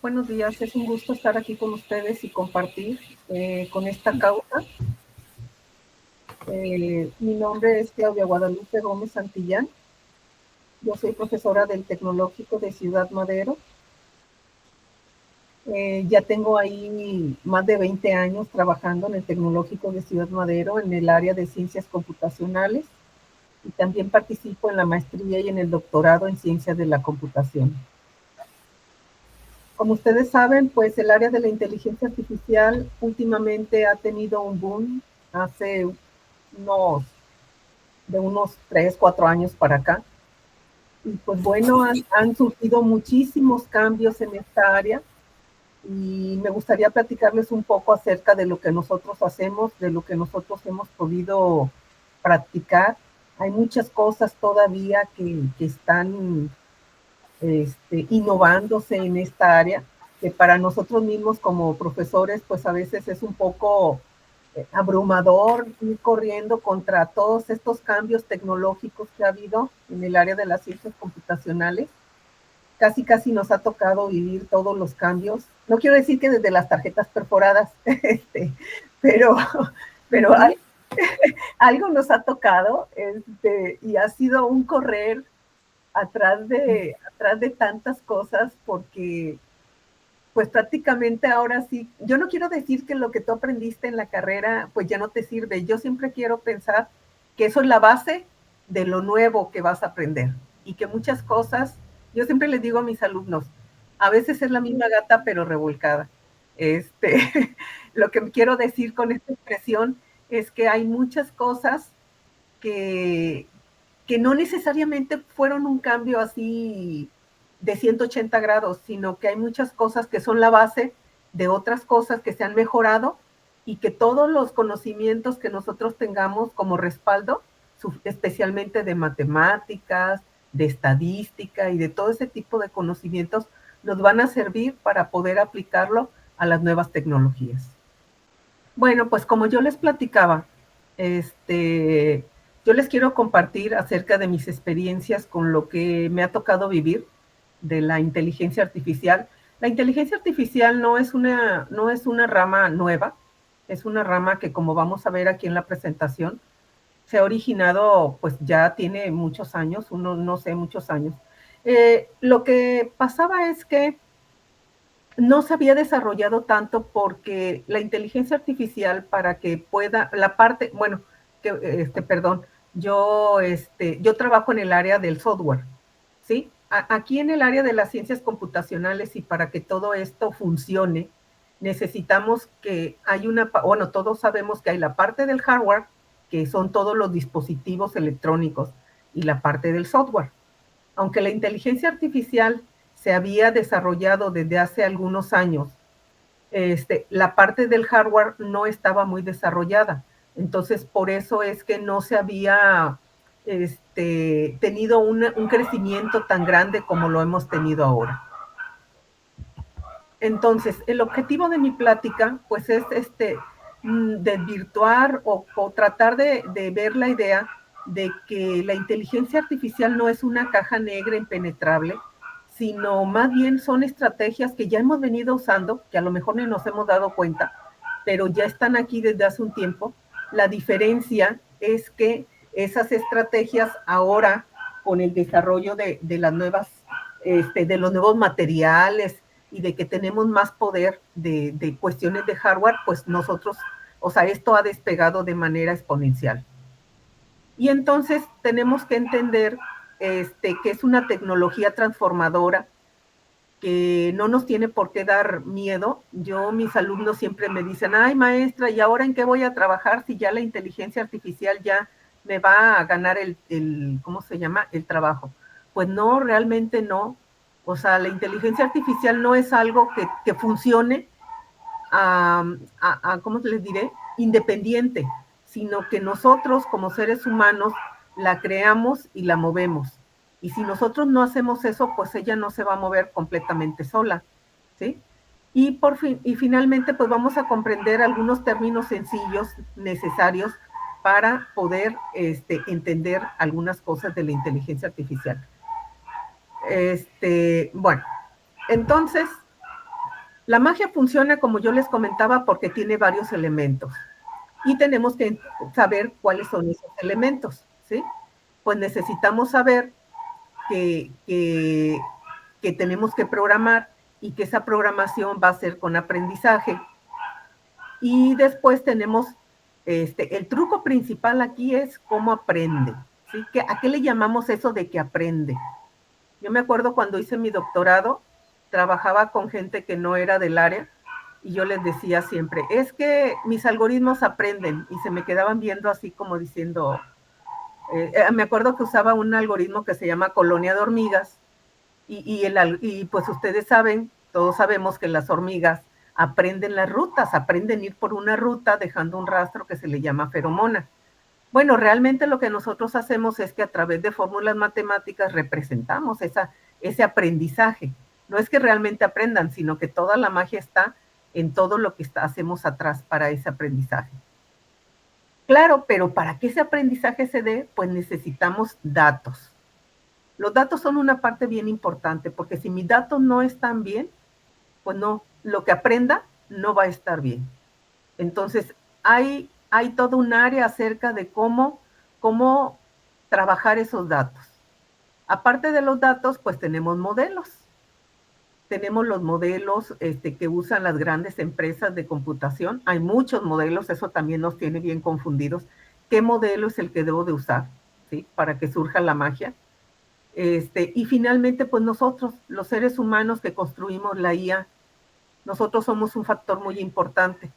Buenos días, es un gusto estar aquí con ustedes y compartir con esta causa. Mi nombre es Claudia Guadalupe Gómez Santillán. Yo soy profesora del Tecnológico de Ciudad Madero. Ya tengo ahí más de 20 años trabajando en el Tecnológico de Ciudad Madero en el área de ciencias computacionales y también participo en la maestría y en el doctorado en ciencias de la computación. Como ustedes saben, pues el área de la inteligencia artificial últimamente ha tenido un boom hace unos 3, 4 años para acá. Y pues bueno, han surgido muchísimos cambios en esta área y me gustaría platicarles un poco acerca de lo que nosotros hacemos, de lo que nosotros hemos podido practicar. Hay muchas cosas todavía que están innovándose en esta área, que para nosotros mismos como profesores, pues a veces es un poco abrumador ir corriendo contra todos estos cambios tecnológicos que ha habido en el área de las ciencias computacionales. Casi nos ha tocado vivir todos los cambios. No quiero decir que desde las tarjetas perforadas, pero, pero algo nos ha tocado y ha sido un correr atrás de tantas cosas porque pues prácticamente ahora sí, yo no quiero decir que lo que tú aprendiste en la carrera pues ya no te sirve, yo siempre quiero pensar que eso es la base de lo nuevo que vas a aprender y que muchas cosas, yo siempre les digo a mis alumnos, a veces es la misma gata pero revolcada. Lo que quiero decir con esta expresión es que hay muchas cosas que, que no necesariamente fueron un cambio así de 180 grados, sino que hay muchas cosas que son la base de otras cosas que se han mejorado y que todos los conocimientos que nosotros tengamos como respaldo, especialmente de matemáticas, de estadística y de todo ese tipo de conocimientos, nos van a servir para poder aplicarlo a las nuevas tecnologías. Bueno, pues como yo les platicaba, yo les quiero compartir acerca de mis experiencias con lo que me ha tocado vivir de la inteligencia artificial. La inteligencia artificial no es una rama nueva, es una rama que, como vamos a ver aquí en la presentación, se ha originado, pues ya tiene muchos años, no sé, muchos años. Lo que pasaba es que no se había desarrollado tanto porque la inteligencia artificial para que pueda, la parte, bueno, perdón, yo trabajo en el área del software, ¿sí? Aquí en el área de las ciencias computacionales y para que todo esto funcione, necesitamos que hay bueno, todos sabemos que hay la parte del hardware, que son todos los dispositivos electrónicos, y la parte del software. Aunque la inteligencia artificial se había desarrollado desde hace algunos años, la parte del hardware no estaba muy desarrollada. Entonces, por eso es que no se había tenido un crecimiento tan grande como lo hemos tenido ahora. Entonces, el objetivo de mi plática, pues es desvirtuar o tratar de ver la idea de que la inteligencia artificial no es una caja negra impenetrable, sino más bien son estrategias que ya hemos venido usando, que a lo mejor ni nos hemos dado cuenta, pero ya están aquí desde hace un tiempo. La diferencia es que esas estrategias ahora, con el desarrollo de las nuevas, de los nuevos materiales y de que tenemos más poder de cuestiones de hardware, pues nosotros, o sea, esto ha despegado de manera exponencial. Y entonces tenemos que entender que es una tecnología transformadora que no nos tiene por qué dar miedo. Mis alumnos siempre me dicen, ay maestra, ¿y ahora en qué voy a trabajar si ya la inteligencia artificial ya me va a ganar ¿cómo se llama? El trabajo. Pues no, realmente no. O sea, la inteligencia artificial no es algo que funcione, ¿cómo les diré? Independiente, sino que nosotros como seres humanos la creamos y la movemos. Y si nosotros no hacemos eso, pues ella no se va a mover completamente sola, ¿sí? Y finalmente, pues vamos a comprender algunos términos sencillos necesarios para poder entender algunas cosas de la inteligencia artificial. Bueno, entonces, La magia funciona, como yo les comentaba, porque tiene varios elementos y tenemos que saber cuáles son esos elementos, ¿sí? Pues necesitamos saber que, que, que tenemos que programar y que esa programación va a ser con aprendizaje. Y después tenemos, el truco principal aquí es cómo aprende, ¿sí? ¿A qué le llamamos eso de que aprende? Yo me acuerdo cuando hice mi doctorado, trabajaba con gente que no era del área y yo les decía siempre, es que mis algoritmos aprenden y se me quedaban viendo así como diciendo, me acuerdo que usaba un algoritmo que se llama colonia de hormigas y pues ustedes saben, todos sabemos que las hormigas aprenden las rutas, aprenden ir por una ruta dejando un rastro que se le llama feromona. Bueno, realmente lo que nosotros hacemos es que a través de fórmulas matemáticas representamos ese aprendizaje. No es que realmente aprendan, sino que toda la magia está en todo lo que hacemos atrás para ese aprendizaje. Claro, pero para que ese aprendizaje se dé, pues necesitamos datos. Los datos son una parte bien importante, porque si mis datos no están bien, pues no, lo que aprenda no va a estar bien. Entonces, hay todo un área acerca de cómo trabajar esos datos. Aparte de los datos, pues tenemos modelos. Tenemos los modelos que usan las grandes empresas de computación. Hay muchos modelos, eso también nos tiene bien confundidos. ¿Qué modelo es el que debo de usar? ¿Sí? Para que surja la magia. Y finalmente, pues nosotros, los seres humanos que construimos la IA, nosotros somos un factor muy importante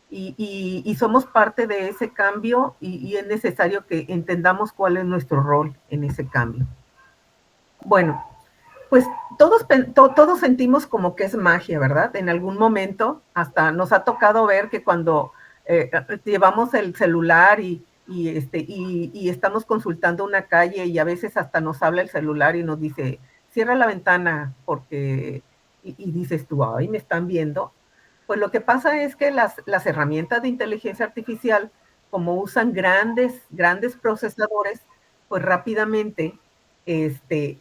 y somos parte de ese cambio y es necesario que entendamos cuál es nuestro rol en ese cambio. Bueno, pues todos sentimos como que es magia, ¿verdad? En algún momento hasta nos ha tocado ver que cuando llevamos el celular y estamos consultando una calle y a veces hasta nos habla el celular y nos dice, cierra la ventana porque, y dices tú, ay, me están viendo. Pues lo que pasa es que las herramientas de inteligencia artificial, como usan grandes procesadores, pues rápidamente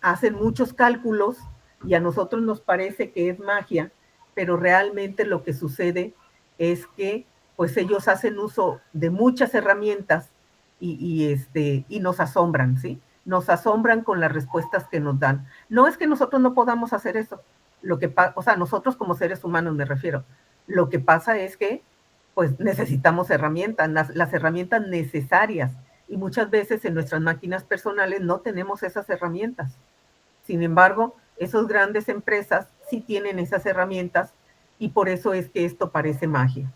hacen muchos cálculos y a nosotros nos parece que es magia, pero realmente lo que sucede es que pues ellos hacen uso de muchas herramientas y nos asombran, ¿sí? Nos asombran con las respuestas que nos dan. No es que nosotros no podamos hacer eso, o sea, nosotros como seres humanos me refiero. Lo que pasa es que pues necesitamos herramientas, las herramientas necesarias y muchas veces en nuestras máquinas personales no tenemos esas herramientas. Sin embargo, esas grandes empresas sí tienen esas herramientas y por eso es que esto parece magia.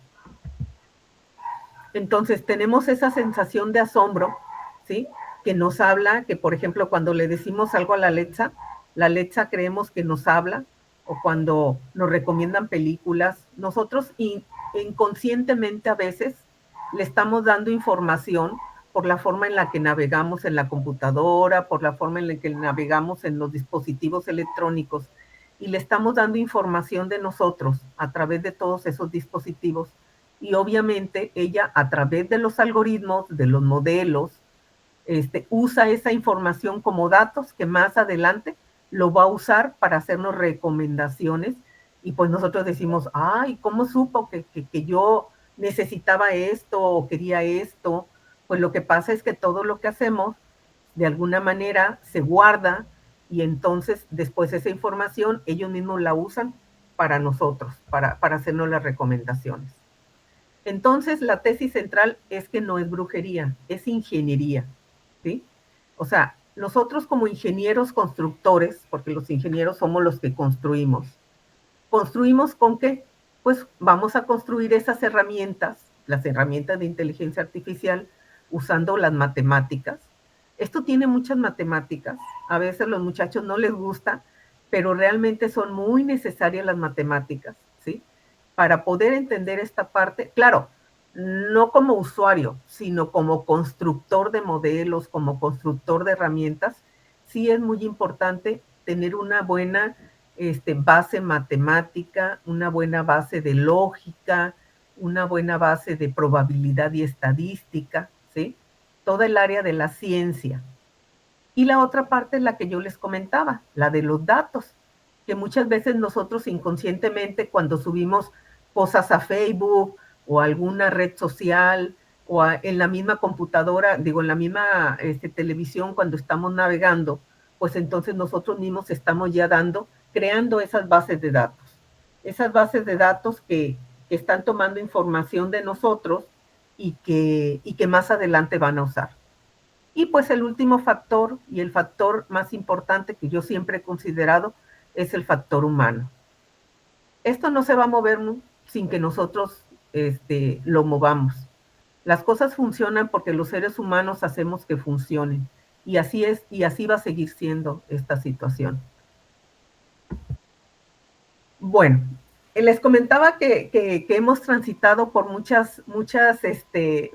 Entonces, tenemos esa sensación de asombro, ¿sí? Que nos habla, que por ejemplo, cuando le decimos algo a la Alexa creemos que nos habla, o cuando nos recomiendan películas, nosotros inconscientemente a veces le estamos dando información por la forma en la que navegamos en la computadora, por la forma en la que navegamos en los dispositivos electrónicos, y le estamos dando información de nosotros a través de todos esos dispositivos y obviamente ella a través de los algoritmos, de los modelos, usa esa información como datos que más adelante lo va a usar para hacernos recomendaciones y pues nosotros decimos, ay, ¿cómo supo que yo necesitaba esto o quería esto? Pues lo que pasa es que todo lo que hacemos de alguna manera se guarda y entonces después esa información ellos mismos la usan para nosotros, para hacernos las recomendaciones. Entonces, la tesis central es que no es brujería, es ingeniería, ¿sí? O sea, nosotros como ingenieros constructores, porque los ingenieros somos los que construimos, ¿construimos con qué? Pues vamos a construir esas herramientas, las herramientas de inteligencia artificial, usando las matemáticas. Esto tiene muchas matemáticas, a veces a los muchachos no les gusta, pero realmente son muy necesarias las matemáticas, ¿sí? Para poder entender esta parte, claro, no como usuario, sino como constructor de modelos, como constructor de herramientas, sí es muy importante tener una buena base matemática, una buena base de lógica, una buena base de probabilidad y estadística, ¿sí? Toda el área de la ciencia. Y la otra parte es la que yo les comentaba, la de los datos. que muchas veces nosotros inconscientemente cuando subimos cosas a Facebook o a alguna red social o en la misma computadora, digo, en la misma televisión cuando estamos navegando, pues entonces nosotros mismos estamos ya creando esas bases de datos. Esas bases de datos que están tomando información de nosotros y que más adelante van a usar. Y pues el último factor y el factor más importante que yo siempre he considerado es el factor humano. Esto no se va a mover sin que nosotros lo movamos. Las cosas funcionan porque los seres humanos hacemos que funcionen. Y así es, y así va a seguir siendo esta situación. Bueno, les comentaba que hemos transitado por muchas,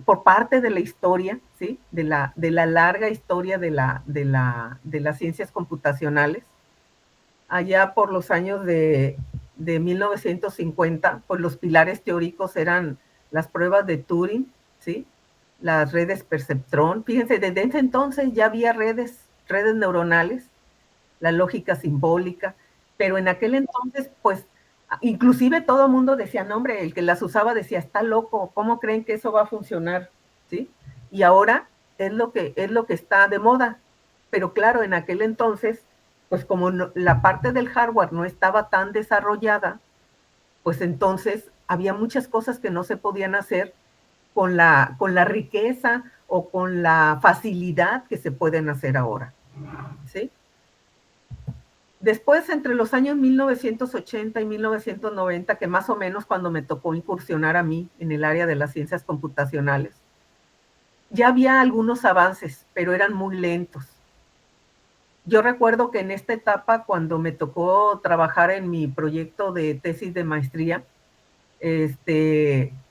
por parte de la historia, ¿sí? De la larga historia de las ciencias computacionales. Allá por los años de 1950, pues los pilares teóricos eran las pruebas de Turing, ¿sí? Las redes perceptrón. Fíjense, desde ese entonces ya había redes neuronales, la lógica simbólica, pero en aquel entonces, pues, inclusive todo el mundo decía, no, hombre, el que las usaba decía, está loco, ¿cómo creen que eso va a funcionar? ¿Sí? Y ahora es lo que está de moda. Pero claro, en aquel entonces, pues como la parte del hardware no estaba tan desarrollada, pues entonces había muchas cosas que no se podían hacer con la riqueza o con la facilidad que se pueden hacer ahora. ¿Sí? Después, entre los años 1980 y 1990, que más o menos cuando me tocó incursionar a mí en el área de las ciencias computacionales, ya había algunos avances, pero eran muy lentos. Yo recuerdo que en esta etapa, cuando me tocó trabajar en mi proyecto de tesis de maestría,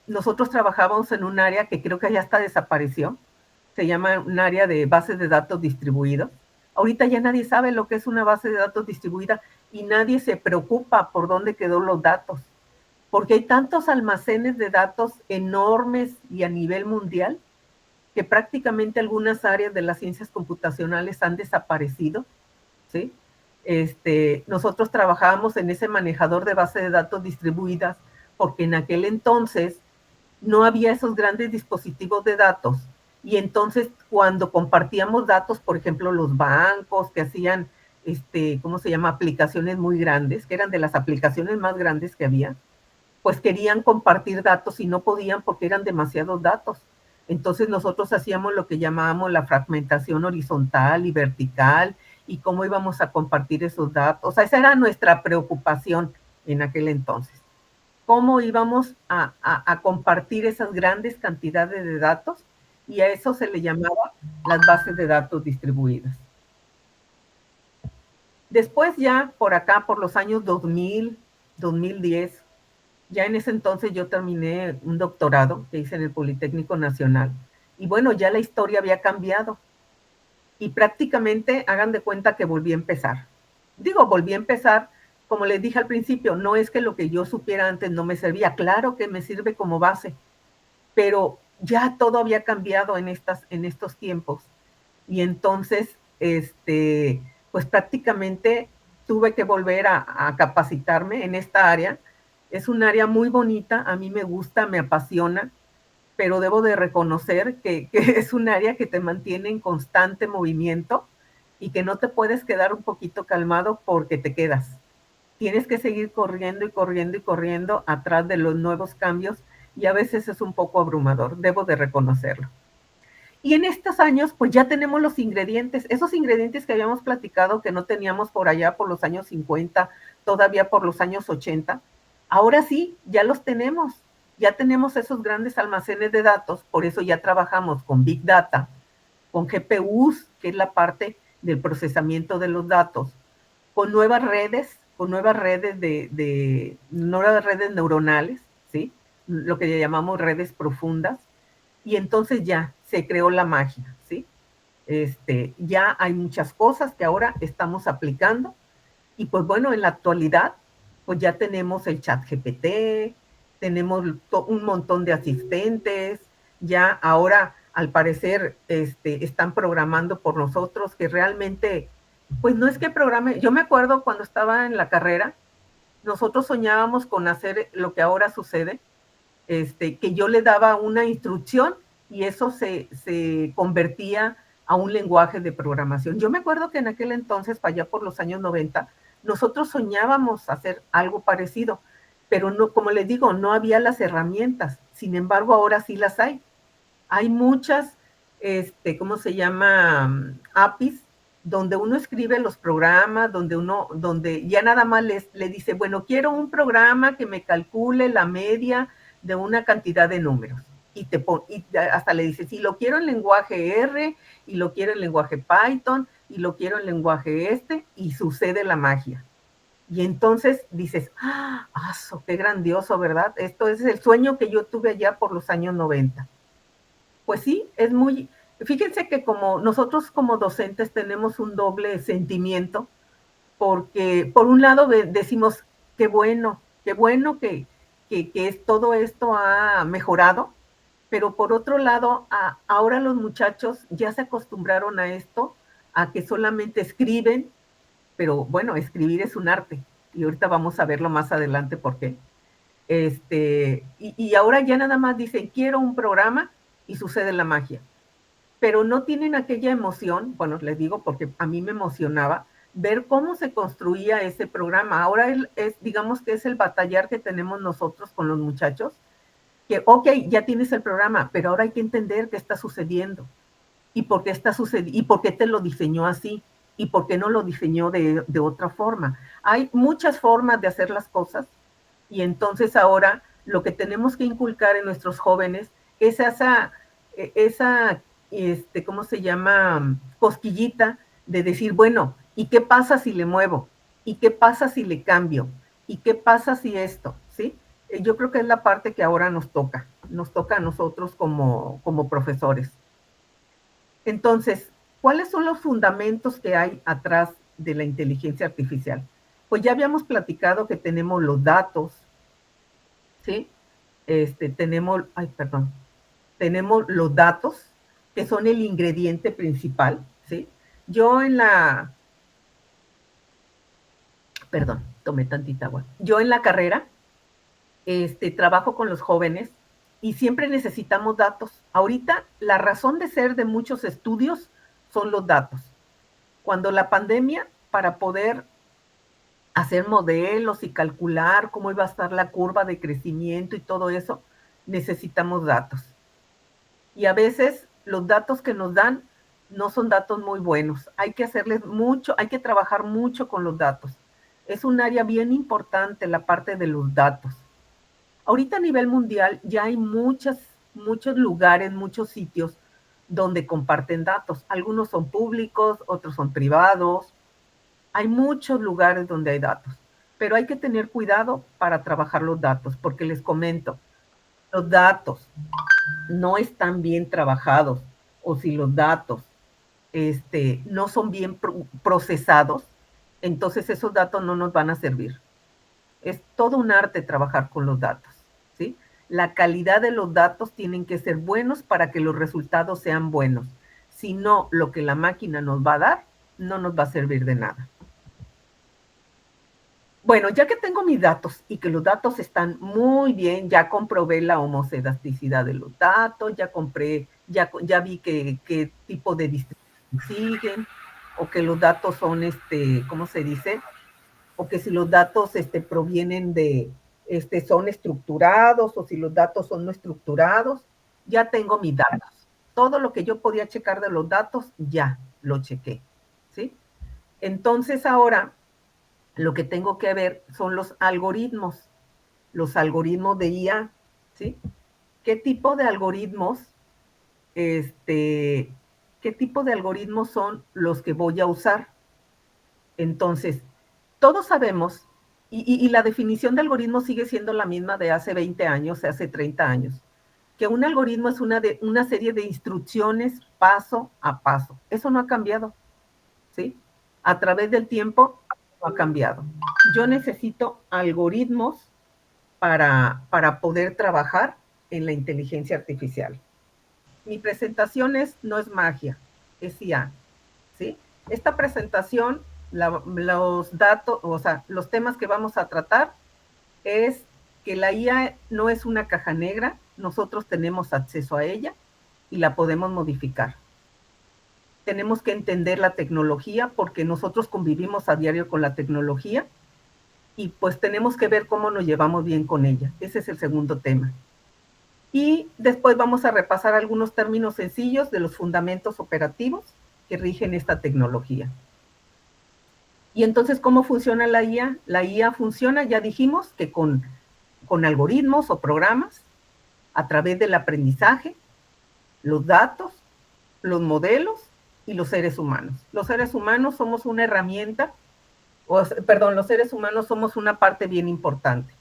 nosotros trabajábamos en un área que creo que ya hasta desapareció, se llama un área de bases de datos distribuidos. Ahorita ya nadie sabe lo que es una base de datos distribuida y nadie se preocupa por dónde quedó los datos, porque hay tantos almacenes de datos enormes y a nivel mundial que prácticamente algunas áreas de las ciencias computacionales han desaparecido, ¿sí? Nosotros trabajábamos en ese manejador de bases de datos distribuidas porque en aquel entonces no había esos grandes dispositivos de datos. Y entonces cuando compartíamos datos, por ejemplo, los bancos que hacían, ¿cómo se llama? Aplicaciones muy grandes, que eran de las aplicaciones más grandes que había, pues querían compartir datos y no podían porque eran demasiados datos. Entonces nosotros hacíamos lo que llamábamos la fragmentación horizontal y vertical y cómo íbamos a compartir esos datos. O sea, esa era nuestra preocupación en aquel entonces. Cómo íbamos a compartir esas grandes cantidades de datos y a eso se le llamaba las bases de datos distribuidas. Después ya por acá, por los años 2000, 2010, ya en ese entonces yo terminé un doctorado que hice en el Politécnico Nacional. Y bueno, ya la historia había cambiado. Y prácticamente hagan de cuenta que volví a empezar. Digo, volví a empezar, como les dije al principio, no es que lo que yo supiera antes no me servía. Claro que me sirve como base, pero ya todo había cambiado en estos tiempos. Y entonces, pues prácticamente tuve que volver a capacitarme en esta área. Es un área muy bonita, a mí me gusta, me apasiona, pero debo de reconocer que es un área que te mantiene en constante movimiento y que no te puedes quedar un poquito calmado porque te quedas. Tienes que seguir corriendo y corriendo y corriendo atrás de los nuevos cambios y a veces es un poco abrumador, debo de reconocerlo. Y en estos años, pues ya tenemos los ingredientes, esos ingredientes que habíamos platicado que no teníamos por allá por los años 50, todavía por los años 80. Ahora sí, ya los tenemos, ya tenemos esos grandes almacenes de datos, por eso ya trabajamos con Big Data, con GPUs, que es la parte del procesamiento de los datos, con nuevas redes nuevas redes neuronales, ¿sí? Lo que llamamos redes profundas, y entonces ya se creó la magia, ¿sí? Ya hay muchas cosas que ahora estamos aplicando y pues bueno, en la actualidad pues ya tenemos el chat GPT, tenemos un montón de asistentes, ya ahora al parecer están programando por nosotros que realmente Pues no es que programe, yo me acuerdo cuando estaba en la carrera, nosotros soñábamos con hacer lo que ahora sucede, que yo le daba una instrucción y eso se convertía a un lenguaje de programación. Yo me acuerdo que en aquel entonces, para allá por los años 90, nosotros soñábamos hacer algo parecido, pero no, como les digo, no había las herramientas. Sin embargo, ahora sí las hay. Hay muchas, ¿cómo se llama? APIs, donde uno escribe los programas, donde ya nada más le dice, bueno, quiero un programa que me calcule la media de una cantidad de números. Y hasta le dice, si lo quiero en lenguaje R, y lo quiero en lenguaje Python, y lo quiero en lenguaje y sucede la magia. Y entonces dices, ¡ah, qué grandioso, ¿verdad? Esto es el sueño que yo tuve allá por los años 90. Pues sí, es muy, fíjense que como nosotros como docentes tenemos un doble sentimiento, porque por un lado decimos, qué bueno que todo esto ha mejorado, pero por otro lado, ahora los muchachos ya se acostumbraron a esto, a que solamente escriben, pero bueno, escribir es un arte, y ahorita vamos a verlo más adelante por qué. Y ahora ya nada más dicen, quiero un programa y sucede la magia, pero no tienen aquella emoción, bueno, les digo porque a mí me emocionaba ver cómo se construía ese programa. Ahora digamos que es el batallar que tenemos nosotros con los muchachos, que, ok, ya tienes el programa, pero ahora hay que entender qué está sucediendo y por qué está sucediendo y por qué te lo diseñó así y por qué no lo diseñó de otra forma. Hay muchas formas de hacer las cosas y entonces ahora lo que tenemos que inculcar en nuestros jóvenes es esa ¿cómo se llama? Cosquillita de decir, bueno, ¿y qué pasa si le muevo? ¿Y qué pasa si le cambio? ¿Y qué pasa si esto? ¿Sí? Yo creo que es la parte que ahora nos toca a nosotros como profesores. Entonces, ¿cuáles son los fundamentos que hay atrás de la inteligencia artificial? Pues ya habíamos platicado que tenemos los datos, ¿sí? Tenemos los datos, que son el ingrediente principal, ¿sí? Yo en la, perdón, tomé tantita agua. Yo en la carrera, trabajo con los jóvenes y siempre necesitamos datos. Ahorita la razón de ser de muchos estudios son los datos. Cuando la pandemia, para poder hacer modelos y calcular cómo iba a estar la curva de crecimiento y todo eso, necesitamos datos. Y a veces los datos que nos dan no son datos muy buenos. Hay que hacerles mucho, hay que trabajar mucho con los datos. Es un área bien importante la parte de los datos. Ahorita a nivel mundial ya hay muchos lugares, muchos sitios donde comparten datos. Algunos son públicos, otros son privados. Hay muchos lugares donde hay datos, pero hay que tener cuidado para trabajar los datos, porque les comento, los datos no están bien trabajados o si los datos no son bien procesados, entonces esos datos no nos van a servir. Es todo un arte trabajar con los datos, ¿sí? La calidad de los datos tienen que ser buenos para que los resultados sean buenos. Si no, lo que la máquina nos va a dar no nos va a servir de nada. Bueno, ya que tengo mis datos y que los datos están muy bien, ya comprobé la homocedasticidad de los datos, ya vi qué tipo de distribución siguen, o que los datos son, ¿cómo se dice? O que si los datos provienen son estructurados, o si los datos son no estructurados, ya tengo mis datos. Todo lo que yo podía checar de los datos, ya lo chequé, ¿sí? Entonces ahora lo que tengo que ver son los algoritmos de IA, ¿sí? ¿Qué tipo de algoritmos, qué tipo de algoritmos son los que voy a usar? Entonces, todos sabemos, y la definición de algoritmo sigue siendo la misma de hace 20 años, de hace 30 años, que un algoritmo es una serie de instrucciones paso a paso. Eso no ha cambiado, ¿sí? A través del tiempo no ha cambiado. Yo necesito algoritmos para poder trabajar en la inteligencia artificial. Mi presentación no es magia, es IA, ¿sí? Esta presentación, los datos, o sea, los temas que vamos a tratar es que la IA no es una caja negra, nosotros tenemos acceso a ella y la podemos modificar. Tenemos que entender la tecnología porque nosotros convivimos a diario con la tecnología y pues tenemos que ver cómo nos llevamos bien con ella. Ese es el segundo tema. Y después vamos a repasar algunos términos sencillos de los fundamentos operativos que rigen esta tecnología. Y entonces, ¿cómo funciona la IA? La IA funciona, ya dijimos, que con algoritmos o programas, a través del aprendizaje, los datos, los modelos y los seres humanos. Los seres humanos somos una herramienta, los seres humanos somos una parte bien importante.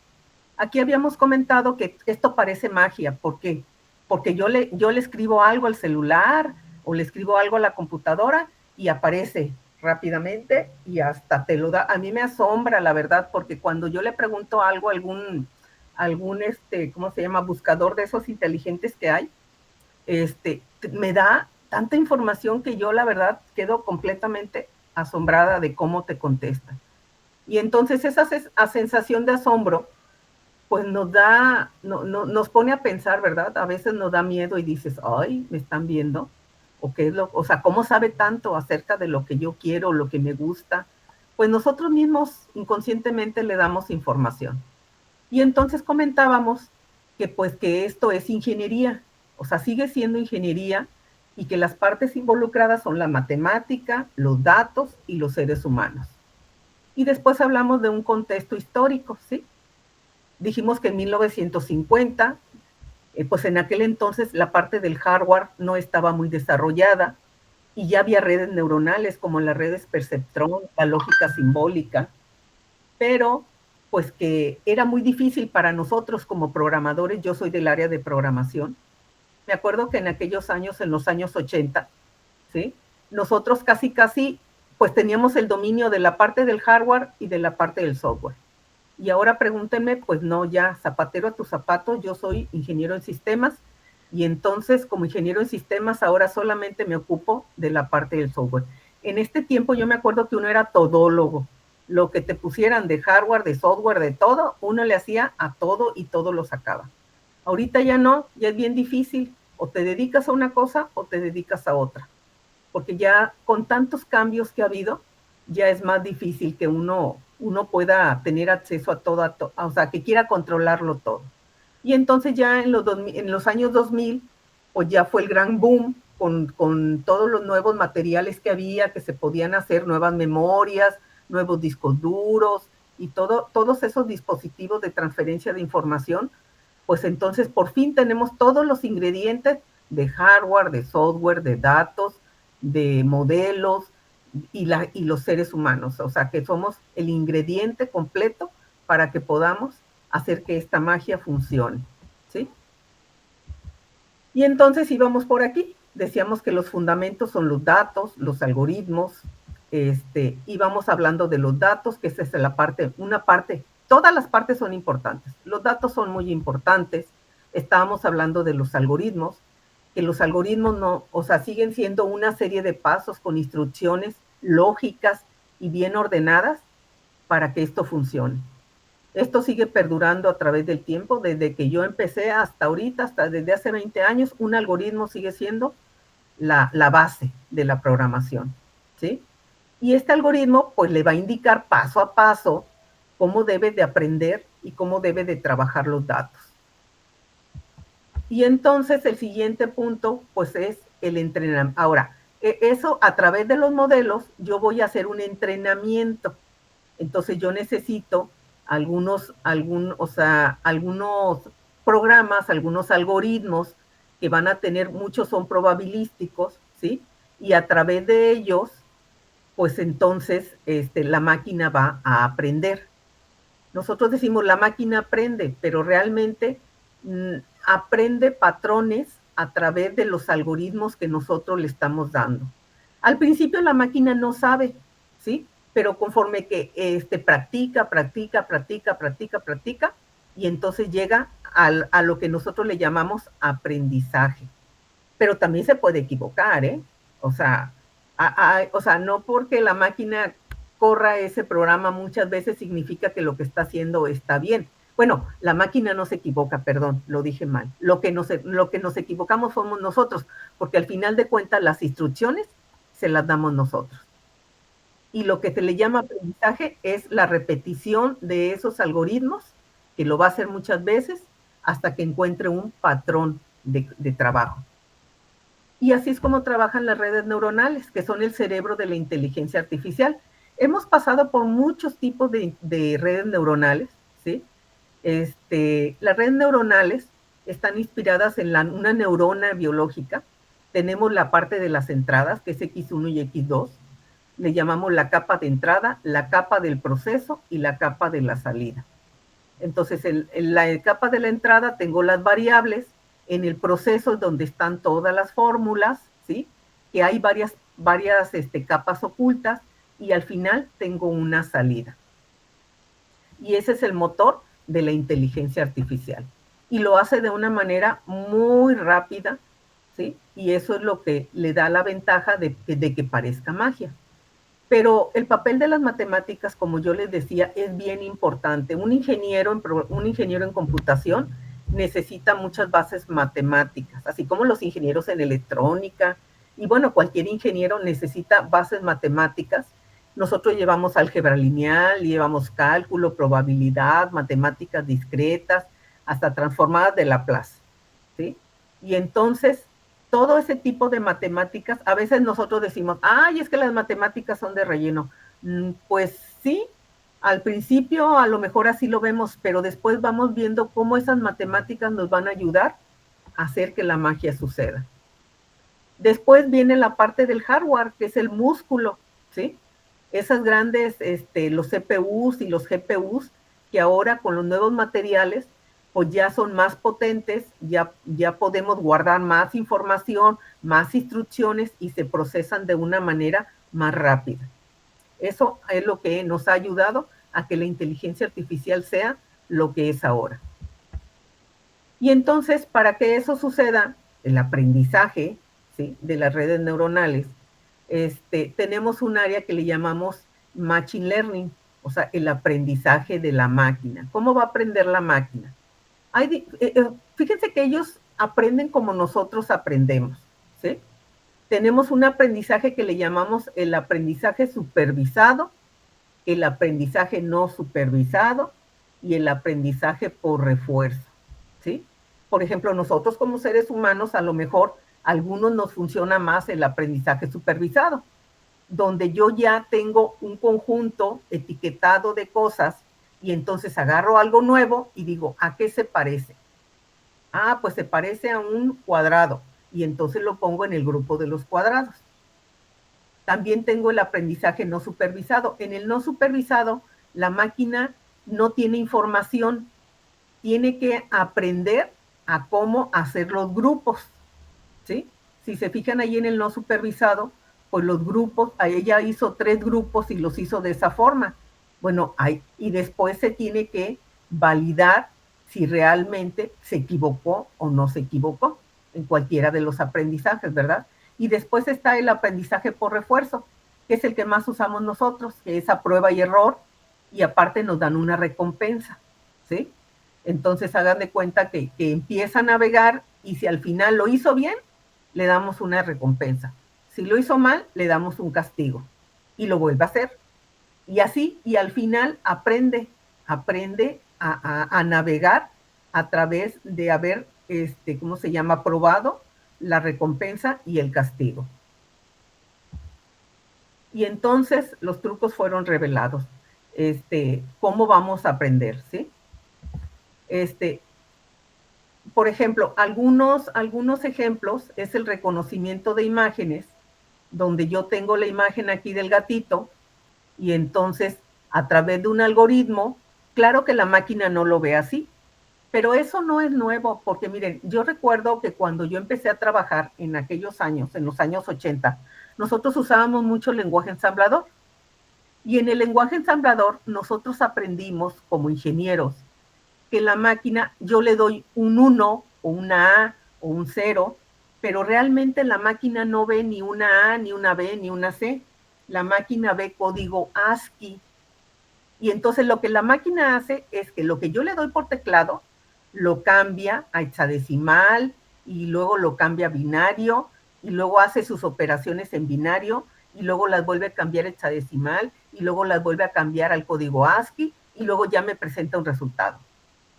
Aquí habíamos comentado que esto parece magia. ¿Por qué? Porque yo le escribo algo al celular o le escribo algo a la computadora y aparece rápidamente y hasta te lo da. A mí me asombra, la verdad, porque cuando yo le pregunto algo a algún ¿cómo se llama? Buscador de esos inteligentes que hay, me da tanta información que yo, la verdad, quedo completamente asombrada de cómo te contesta. Y entonces esa sensación de asombro pues nos pone a pensar, ¿verdad? A veces nos da miedo y dices, ay, ¿me están viendo? O sea, ¿cómo sabe tanto acerca de lo que yo quiero, lo que me gusta? Pues nosotros mismos inconscientemente le damos información. Y entonces comentábamos que pues que esto es ingeniería, o sea, sigue siendo ingeniería y que las partes involucradas son la matemática, los datos y los seres humanos. Y después hablamos de un contexto histórico, ¿sí? Dijimos que en 1950, pues en aquel entonces la parte del hardware no estaba muy desarrollada y ya había redes neuronales como las redes perceptrón, la lógica simbólica, pero pues que era muy difícil para nosotros como programadores. Yo soy del área de programación. Me acuerdo que en aquellos años, en los años 80, ¿sí? Nosotros casi, pues teníamos el dominio de la parte del hardware y de la parte del software. Y ahora pregúntenme, pues no, ya zapatero a tus zapatos, yo soy ingeniero en sistemas y entonces como ingeniero en sistemas ahora solamente me ocupo de la parte del software. En este tiempo yo me acuerdo que uno era todólogo, lo que te pusieran de hardware, de software, de todo, uno le hacía a todo y todo lo sacaba. Ahorita ya no, ya es bien difícil, o te dedicas a una cosa o te dedicas a otra, porque ya con tantos cambios que ha habido, ya es más difícil que uno pueda tener acceso a todo, o sea, que quiera controlarlo todo. Y entonces ya en los años 2000, pues ya fue el gran boom con todos los nuevos materiales que había, que se podían hacer, nuevas memorias, nuevos discos duros y todos esos dispositivos de transferencia de información, pues entonces por fin tenemos todos los ingredientes de hardware, de software, de datos, de modelos y los seres humanos. O sea, que somos el ingrediente completo para que podamos hacer que esta magia funcione, ¿sí? Y entonces íbamos por aquí. Decíamos que los fundamentos son los datos, los algoritmos, íbamos hablando de los datos, que esa es una parte, todas las partes son importantes. Los datos son muy importantes. Estábamos hablando de los algoritmos, que los algoritmos no, o sea, siguen siendo una serie de pasos con instrucciones lógicas y bien ordenadas para que esto funcione. Esto sigue perdurando a través del tiempo, desde que yo empecé hasta ahorita, hasta desde hace 20 años, un algoritmo sigue siendo la base de la programación, ¿sí? Y este algoritmo, pues, le va a indicar paso a paso cómo debe de aprender y cómo debe de trabajar los datos. Y entonces el siguiente punto, pues, es el entrenamiento. Ahora, eso a través de los modelos, yo voy a hacer un entrenamiento. Entonces yo necesito algunos programas, algunos algoritmos que van a tener, muchos son probabilísticos, ¿sí? Y a través de ellos, pues entonces la máquina va a aprender. Nosotros decimos la máquina aprende, pero realmente aprende patrones a través de los algoritmos que nosotros le estamos dando. Al principio la máquina no sabe, ¿sí? Pero conforme que practica, y entonces llega a lo que nosotros le llamamos aprendizaje. Pero también se puede equivocar, ¿eh? O sea, O sea, no porque la máquina corra ese programa muchas veces significa que lo que está haciendo está bien. Bueno, la máquina no se equivoca, perdón, lo dije mal. Lo que nos equivocamos somos nosotros, porque al final de cuentas las instrucciones se las damos nosotros. Y lo que se le llama aprendizaje es la repetición de esos algoritmos, que lo va a hacer muchas veces, hasta que encuentre un patrón de trabajo. Y así es como trabajan las redes neuronales, que son el cerebro de la inteligencia artificial. Hemos pasado por muchos tipos de redes neuronales, ¿sí? Las redes neuronales están inspiradas en una neurona biológica. Tenemos la parte de las entradas, que es X1 y X2. Le llamamos la capa de entrada, la capa del proceso y la capa de la salida. Entonces, en la capa de la entrada tengo las variables, en el proceso es donde están todas las fórmulas, ¿sí? Que hay varias capas ocultas y al final tengo una salida. Y ese es el motor de la inteligencia artificial. Y lo hace de una manera muy rápida, ¿sí? Y eso es lo que le da la ventaja de que parezca magia. Pero el papel de las matemáticas, como yo les decía, es bien importante. Un ingeniero en computación necesita muchas bases matemáticas, así como los ingenieros en electrónica. Y bueno, cualquier ingeniero necesita bases matemáticas. Nosotros llevamos álgebra lineal, llevamos cálculo, probabilidad, matemáticas discretas, hasta transformadas de Laplace, ¿sí? Y entonces todo ese tipo de matemáticas, a veces nosotros decimos, ay, es que las matemáticas son de relleno. Pues sí, al principio a lo mejor así lo vemos, pero después vamos viendo cómo esas matemáticas nos van a ayudar a hacer que la magia suceda. Después viene la parte del hardware, que es el músculo, ¿sí? Esas grandes, los CPUs y los GPUs, que ahora con los nuevos materiales, pues ya son más potentes, ya podemos guardar más información, más instrucciones y se procesan de una manera más rápida. Eso es lo que nos ha ayudado a que la inteligencia artificial sea lo que es ahora. Y entonces, para que eso suceda, el aprendizaje, ¿sí?, de las redes neuronales, tenemos un área que le llamamos Machine Learning, o sea, el aprendizaje de la máquina. ¿Cómo va a aprender la máquina? Fíjense que ellos aprenden como nosotros aprendemos, ¿sí? Tenemos un aprendizaje que le llamamos el aprendizaje supervisado, el aprendizaje no supervisado y el aprendizaje por refuerzo, ¿sí? Por ejemplo, nosotros como seres humanos, a lo mejor a algunos nos funciona más el aprendizaje supervisado, donde yo ya tengo un conjunto etiquetado de cosas y entonces agarro algo nuevo y digo, ¿a qué se parece? Ah, pues se parece a un cuadrado y entonces lo pongo en el grupo de los cuadrados. También tengo el aprendizaje no supervisado. En el no supervisado, la máquina no tiene información, tiene que aprender a cómo hacer los grupos, ¿sí? Si se fijan ahí en el no supervisado, pues los grupos, ella hizo 3 grupos y los hizo de esa forma. Bueno, y después se tiene que validar si realmente se equivocó o no se equivocó en cualquiera de los aprendizajes, ¿verdad? Y después está el aprendizaje por refuerzo, que es el que más usamos nosotros, que es a prueba y error, y aparte nos dan una recompensa, ¿sí? Entonces hagan de cuenta que empieza a navegar y si al final lo hizo bien, le damos una recompensa. Si lo hizo mal, le damos un castigo y lo vuelve a hacer. Y así, y al final aprende a navegar a través de haber, ¿cómo se llama?, probado la recompensa y el castigo. Y entonces los trucos fueron revelados. ¿Cómo vamos a aprender?, ¿sí? Por ejemplo, algunos ejemplos es el reconocimiento de imágenes, donde yo tengo la imagen aquí del gatito y entonces a través de un algoritmo, claro que la máquina no lo ve así, pero eso no es nuevo, porque miren, yo recuerdo que cuando yo empecé a trabajar en aquellos años, en los años 80, nosotros usábamos mucho el lenguaje ensamblador. Y en el lenguaje ensamblador nosotros aprendimos como ingenieros que la máquina yo le doy un 1 o una A o un 0 pero realmente la máquina no ve ni una A, ni una B, ni una C. La máquina ve código ASCII. Y entonces lo que la máquina hace es que lo que yo le doy por teclado, lo cambia a hexadecimal y luego lo cambia a binario y luego hace sus operaciones en binario y luego las vuelve a cambiar a hexadecimal y luego las vuelve a cambiar al código ASCII y luego ya me presenta un resultado.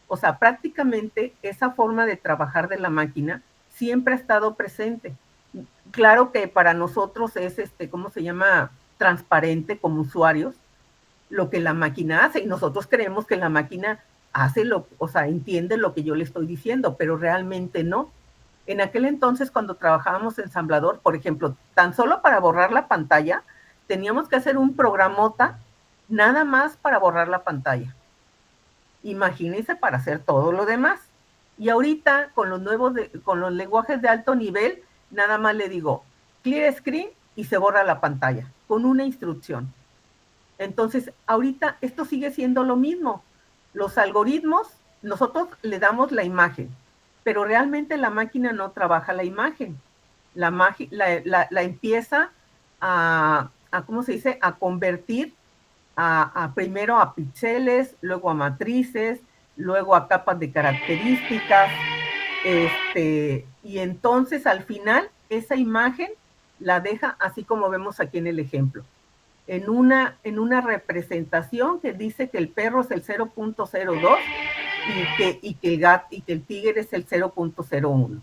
O sea, prácticamente esa forma de trabajar de la máquina siempre ha estado presente. Claro que para nosotros es, ¿cómo se llama? Transparente como usuarios lo que la máquina hace y nosotros creemos que la máquina hace o sea, entiende lo que yo le estoy diciendo, pero realmente no. En aquel entonces, cuando trabajábamos en ensamblador, por ejemplo, tan solo para borrar la pantalla, teníamos que hacer un programota nada más para borrar la pantalla. Imagínense para hacer todo lo demás. Y ahorita con con los lenguajes de alto nivel, nada más le digo clear screen y se borra la pantalla con una instrucción. Entonces, ahorita esto sigue siendo lo mismo. Los algoritmos, nosotros le damos la imagen, pero realmente la máquina no trabaja la imagen. La empieza ¿cómo se dice? A convertir primero a píxeles, luego a matrices, luego a capas de características, y entonces al final esa imagen la deja así como vemos aquí en el ejemplo, en una representación que dice que el perro es el 0.02 y que el tigre es el 0.01,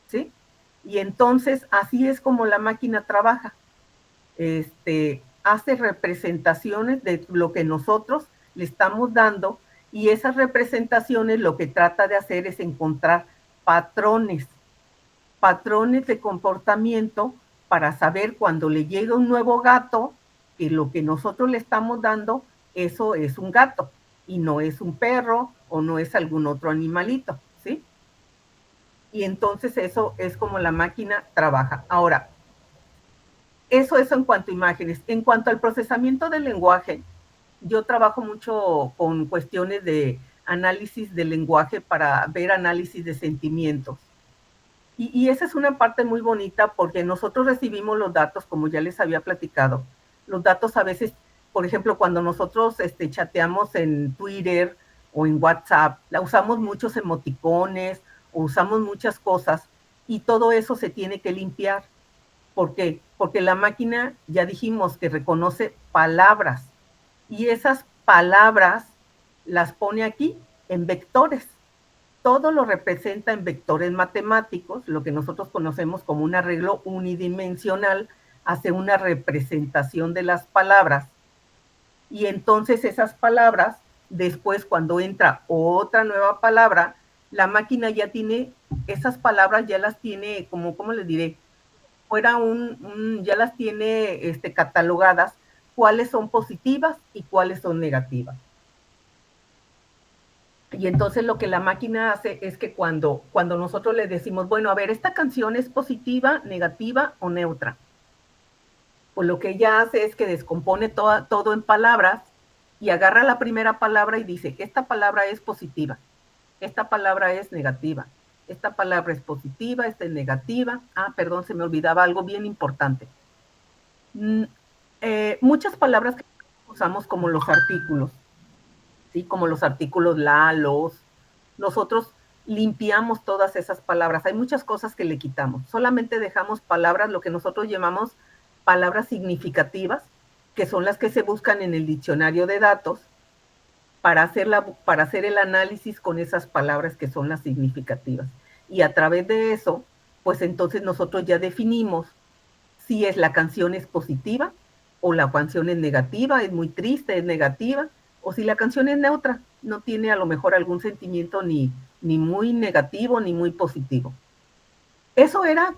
¿sí? Y entonces así es como la máquina trabaja. Hace representaciones de lo que nosotros le estamos dando y esas representaciones lo que trata de hacer es encontrar patrones de comportamiento para saber cuando le llega un nuevo gato que lo que nosotros le estamos dando, eso es un gato y no es un perro o no es algún otro animalito, ¿sí? Y entonces eso es como la máquina trabaja. Ahora, eso es en cuanto a imágenes. En cuanto al procesamiento del lenguaje, yo trabajo mucho con cuestiones de análisis del lenguaje para ver análisis de sentimientos. Y esa es una parte muy bonita porque nosotros recibimos los datos, como ya les había platicado. Los datos a veces, por ejemplo, cuando nosotros chateamos en Twitter o en WhatsApp, usamos muchos emoticones o usamos muchas cosas y todo eso se tiene que limpiar. ¿Por qué? Porque la máquina, ya dijimos, que reconoce palabras y esas palabras las pone aquí en vectores. Todo lo representa en vectores matemáticos, lo que nosotros conocemos como un arreglo unidimensional, hace una representación de las palabras. Y entonces esas palabras, después cuando entra otra nueva palabra, la máquina ya tiene, esas palabras ya las tiene, como, ¿cómo les diré? Ya las tiene catalogadas, cuáles son positivas y cuáles son negativas. Y entonces lo que la máquina hace es que cuando nosotros le decimos, bueno, a ver, esta canción es positiva, negativa o neutra, pues lo que ella hace es que descompone todo en palabras y agarra la primera palabra y dice, esta palabra es positiva, esta palabra es negativa, esta palabra es positiva, esta es negativa. Perdón, se me olvidaba algo bien importante. Muchas palabras que usamos como los artículos, ¿sí? Como los artículos la, los. Nosotros limpiamos todas esas palabras. Hay muchas cosas que le quitamos. Solamente dejamos palabras, lo que nosotros llamamos palabras significativas, que son las que se buscan en el diccionario de datos para hacer el análisis con esas palabras que son las significativas. Y a través de eso, pues entonces nosotros ya definimos si la canción es positiva o la canción es negativa, es muy triste, es negativa, o si la canción es neutra, no tiene a lo mejor algún sentimiento ni muy negativo ni muy positivo. Eso era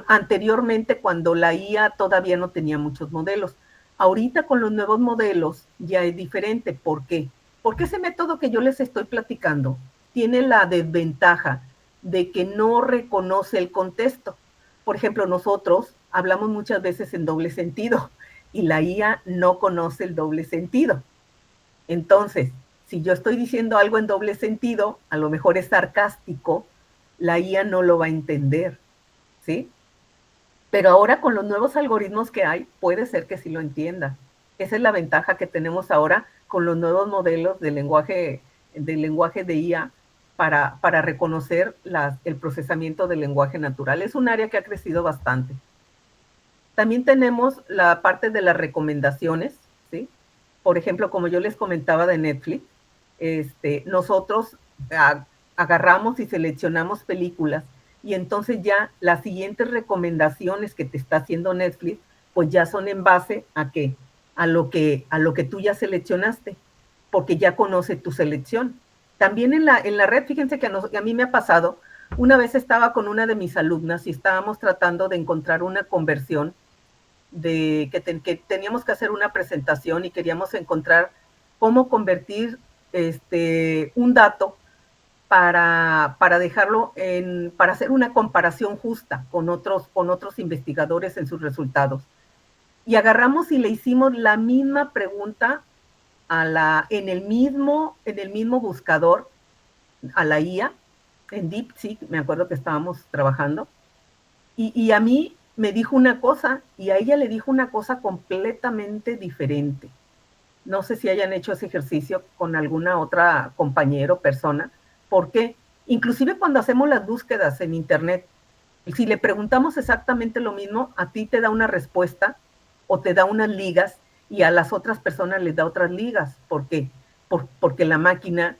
anteriormente cuando la IA todavía no tenía muchos modelos. Ahorita con los nuevos modelos ya es diferente. ¿Por qué? Porque ese método que yo les estoy platicando tiene la desventaja de que no reconoce el contexto. Por ejemplo, nosotros hablamos muchas veces en doble sentido y la IA no conoce el doble sentido. Entonces, si yo estoy diciendo algo en doble sentido, a lo mejor es sarcástico, la IA no lo va a entender. ¿sí? Pero ahora con los nuevos algoritmos que hay, puede ser que sí lo entienda. Esa es la ventaja que tenemos ahora con los nuevos modelos de lenguaje de IA para reconocer el procesamiento del lenguaje natural. Es un área que ha crecido bastante. También tenemos la parte de las recomendaciones, ¿sí? Por ejemplo, como yo les comentaba de Netflix, nosotros agarramos y seleccionamos películas y entonces ya las siguientes recomendaciones que te está haciendo Netflix, pues ya son en base a qué, a lo que tú ya seleccionaste, porque ya conoce tu selección. También en la red, fíjense que a mí me ha pasado, una vez estaba con una de mis alumnas y estábamos tratando de encontrar una conversión que teníamos que hacer una presentación y queríamos encontrar cómo convertir un dato para dejarlo para hacer una comparación justa con otros investigadores en sus resultados. Y agarramos y le hicimos la misma pregunta en el mismo buscador a la IA, en DeepSeek, me acuerdo que estábamos trabajando, y a mí me dijo una cosa y a ella le dijo una cosa completamente diferente. No sé si hayan hecho ese ejercicio con alguna otra compañero o persona, porque inclusive cuando hacemos las búsquedas en Internet, si le preguntamos exactamente lo mismo, a ti te da una respuesta o te da unas ligas y a las otras personas les da otras ligas. ¿Por qué? Porque la máquina